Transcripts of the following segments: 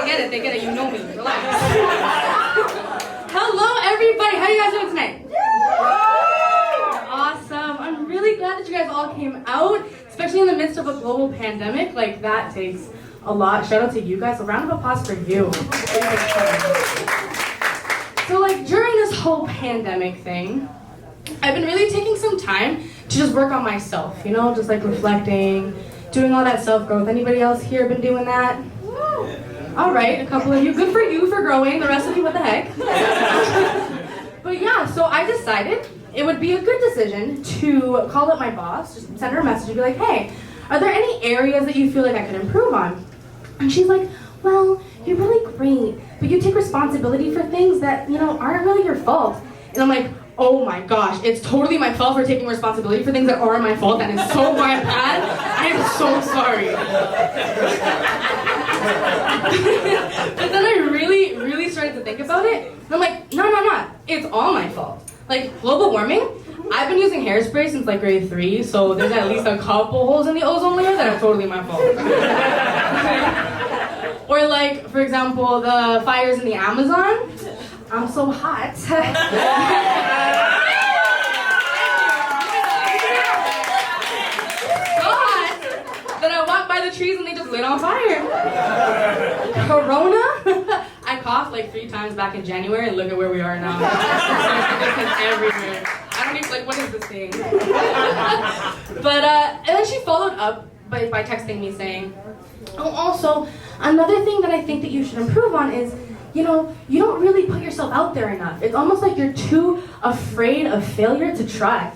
get it. You know me. Relax. Hello, everybody. How are you guys doing tonight? Awesome. I'm really glad that you guys all came out, especially in the midst of a global pandemic. Like, that takes a lot. Shout out to you guys. A round of applause for you. So, like, during this whole pandemic thing, I've been really taking some time to just work on myself, you know, just like reflecting, doing all that self-growth. Anybody else here been doing that? All right, a couple of you. Good for you for growing. The rest of you, what the heck? But yeah, so I decided it would be a good decision to call up my boss, just send her a message and be like, hey, are there any areas that you feel like I could improve on? And she's like, well, you're really great, but you take responsibility for things that, you know, aren't really your fault. And I'm like, oh my gosh, it's totally my fault for taking responsibility for things that aren't my fault. That is so my bad. I am so sorry. But then I really started to think about it. And I'm like, no. It's all my fault. Like, global warming, I've been using hairspray since like grade 3, so there's at least a couple holes in the ozone layer that are totally my fault. Or like, for example, the fires in the Amazon. I'm so hot. So hot that I walk by the trees and they just lit on fire. Corona, I coughed like 3 times back in January and look at where we are now. It's everywhere. I don't even, like, what is this thing? But, and then she followed up by texting me saying, oh, also, another thing that I think that you should improve on is, you know, you don't really put yourself out there enough. It's almost like you're too afraid of failure to try.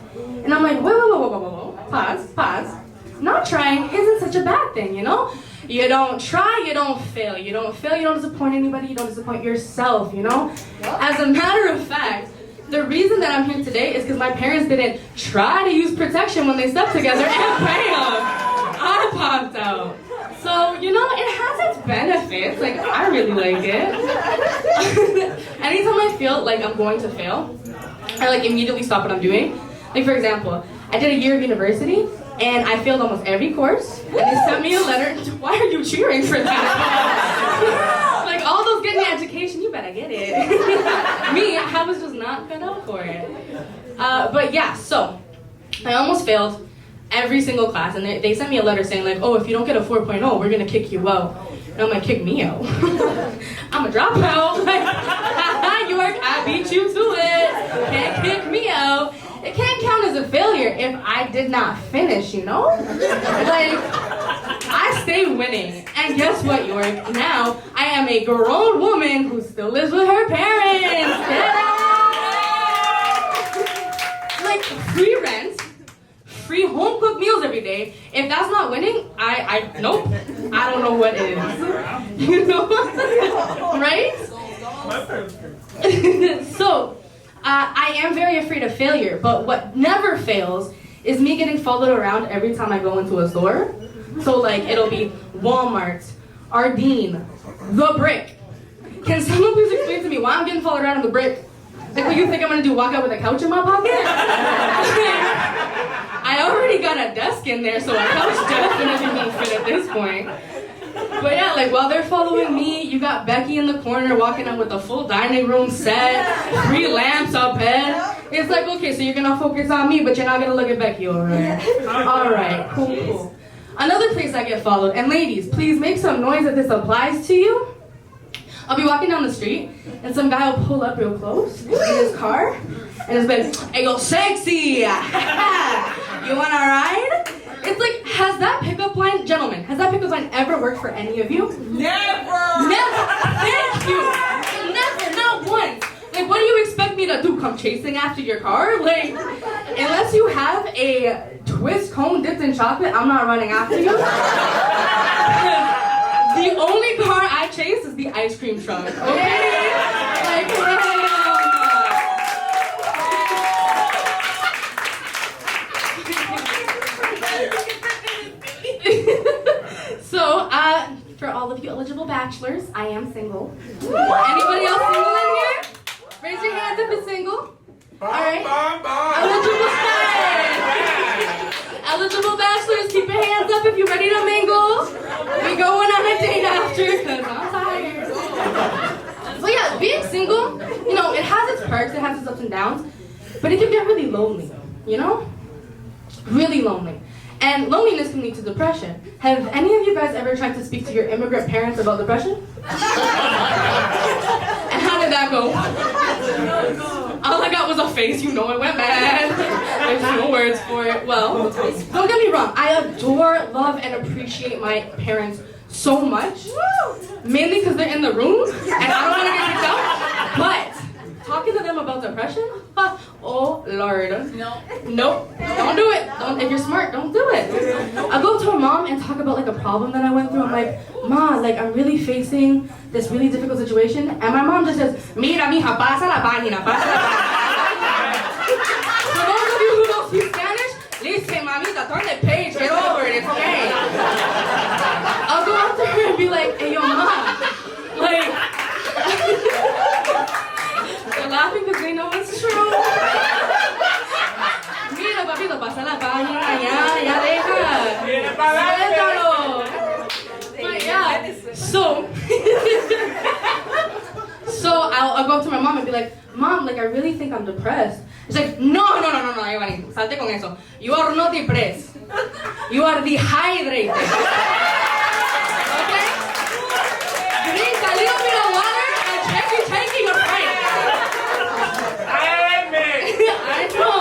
And I'm like, whoa. Pause. Not trying isn't such a bad thing, you know? You don't try, you don't fail. You don't fail, you don't disappoint anybody, you don't disappoint yourself, you know? As a matter of fact, the reason that I'm here today is because my parents didn't try to use protection when they slept together and failed. I popped out. So, you know, it has its benefits. Like, I really like it. Anytime I feel like I'm going to fail, I like immediately stop what I'm doing. Like, for example, I did a year of university, and I failed almost every course, and they sent me a letter. Why are you cheering for that? Like, all those getting an education, you better get it. Me, I was just not cut out for it. But yeah, so I almost failed every single class, and they sent me a letter saying like, oh, if you don't get a 4.0, we're gonna kick you out. And I'm like, kick me out? I'm a dropout. Like, York, I beat you to it. Can't kick me out. It can't count as a failure if I did not finish, you know? Like, I stay winning. And guess what, York? Now, I am a grown woman who still lives with her parents. Yeah. Like, free rent, free home-cooked meals every day. If that's not winning, nope. I don't know what is. You know? Right? So, I am very afraid of failure, but what never fails is me getting followed around every time I go into a store. So like, it'll be Walmart, Ardeen, The Brick. Can someone please explain to me why I'm getting followed around in The Brick? Like, what you think I'm gonna do, walk out with a couch in my pocket? I already got a desk in there, so a couch definitely won't fit at this point. But yeah, like, while they're following me, you got Becky in the corner walking up with a full dining room set, 3 lamps, a bed. It's like, okay, so you're gonna focus on me, but you're not gonna look at Becky over there. Alright, cool. Another place I get followed, and ladies, please make some noise if this applies to you. I'll be walking down the street, and some guy will pull up real close in his car, and it's like, hey, yo, sexy! You wanna ride? It's like, has that pickup line, gentlemen, has that pickup line ever worked for any of you? Never! Thank you! Never, not once. Like, what do you expect me to do? Come chasing after your car? Like, unless you have a twist cone dipped in chocolate, I'm not running after you. The only car I chase is the ice cream truck, okay? Like, So, for all of you eligible bachelors, I am single. Anybody else single in here? Raise your hands if you're single. Alright. Eligible bachelors, keep your hands up if you're ready to mingle. We going on a date after, because I'm tired. single, you know, it has its perks, it has its ups and downs, but it can get really lonely, you know? Really lonely. And loneliness can lead to depression. Have any of you guys ever tried to speak to your immigrant parents about depression? And how did that go? All I got was a face, you know it went bad. There's no words for it. Well, don't get me wrong, I adore, love, and appreciate my parents so much. Mainly because they're in the room, and I don't want to get kicked out. But talking to them about depression, oh Lord. Nope, don't do it. If you're smart, don't do it. I'll go to my mom and talk about like a problem that I went through. I'm like, Ma, like I'm really facing this really difficult situation. And my mom just says, mira mija, pasa la página, pasa la página. For those of you who don't speak Spanish, listen, mamita, turn the page, get over it, it's okay. I'll go up to her and be like, hey, yo, mom, like, they're laughing because they know it's true. Mira, papito, pasa la página, ya deja. Suéltalo. But yeah, so I'll go up to my mom and be like, Mom, like I really think I'm depressed. She's like, no, Ebony, salte con eso. You are not depressed. You are dehydrated. Okay? Drink a little bit of water and taking a break. I know.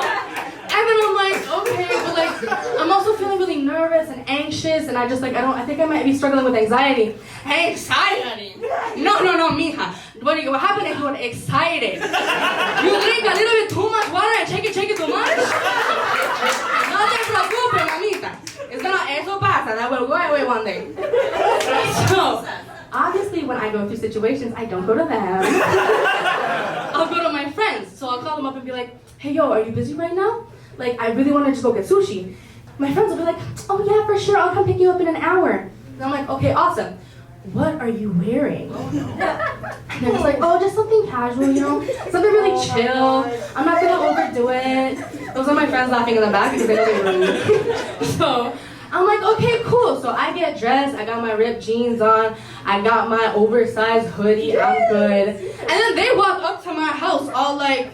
And then I'm like, okay, but like, I'm also feeling really nervous and anxious, and I think I might be struggling with anxiety. Anxiety? No, mija. What happened is you were excited. You drink a little bit too much water and shake it too much? No te preocupes, mamita. Eso pasa, that will go away one day. So, obviously when I go through situations, I don't go to them. I'll go to my friends. So I'll call them up and be like, hey yo, are you busy right now? Like, I really want to just go get sushi. My friends will be like, oh yeah, for sure, I'll come pick you up in an hour. And I'm like, okay, awesome. What are you wearing? And they're just like, oh, just something casual, you know? Something really chill. I'm not gonna overdo it. Those are my friends laughing in the back because they know they rude. So I'm like, okay, cool. So I get dressed, I got my ripped jeans on, I got my oversized hoodie, I'm good. And then they walk up to my house all like,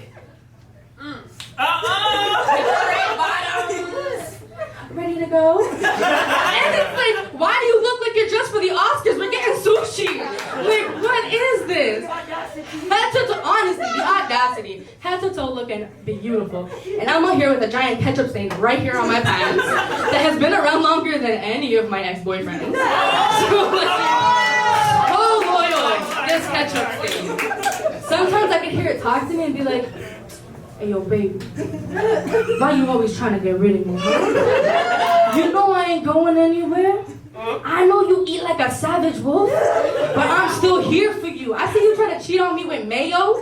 ready to go? And it's like, why do you look like you're dressed for the Oscars? We're getting sushi. Like, what is this? Head to toe, honestly, the audacity. Head to toe looking beautiful. And I'm out here with a giant ketchup stain right here on my pants that has been around longer than any of my ex-boyfriends. So, like, so loyal, this ketchup stain. Sometimes I can hear it talk to me and be like, hey yo, baby, why you always trying to get rid of me, huh? You know I ain't going anywhere. I know you eat like a savage wolf, but I'm still here for you. I see you trying to cheat on me with mayo.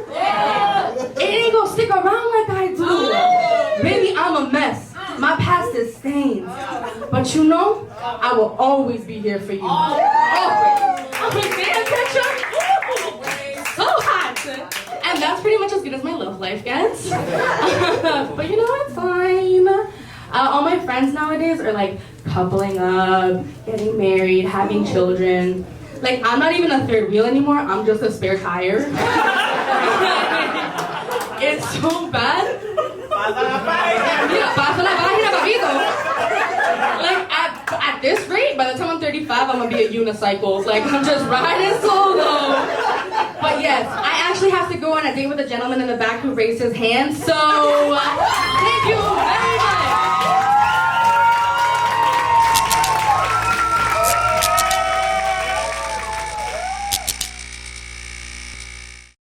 It ain't gonna stick around like I do. Baby, I'm a mess. My past is stained. But you know, I will always be here for you. Always. I'm like, damn, ketchup. So hot. And that's pretty much as good as my love life gets. But you know, it's fine. All my friends nowadays are like coupling up, getting married, having children. Like, I'm not even a third wheel anymore, I'm just a spare tire. It's so bad. Like, at this rate, by the time I'm 35, I'm gonna be a unicycle. Like, I'm just riding solo. But yes, I actually have to go on a date with a gentleman in the back who raised his hand, so thank you.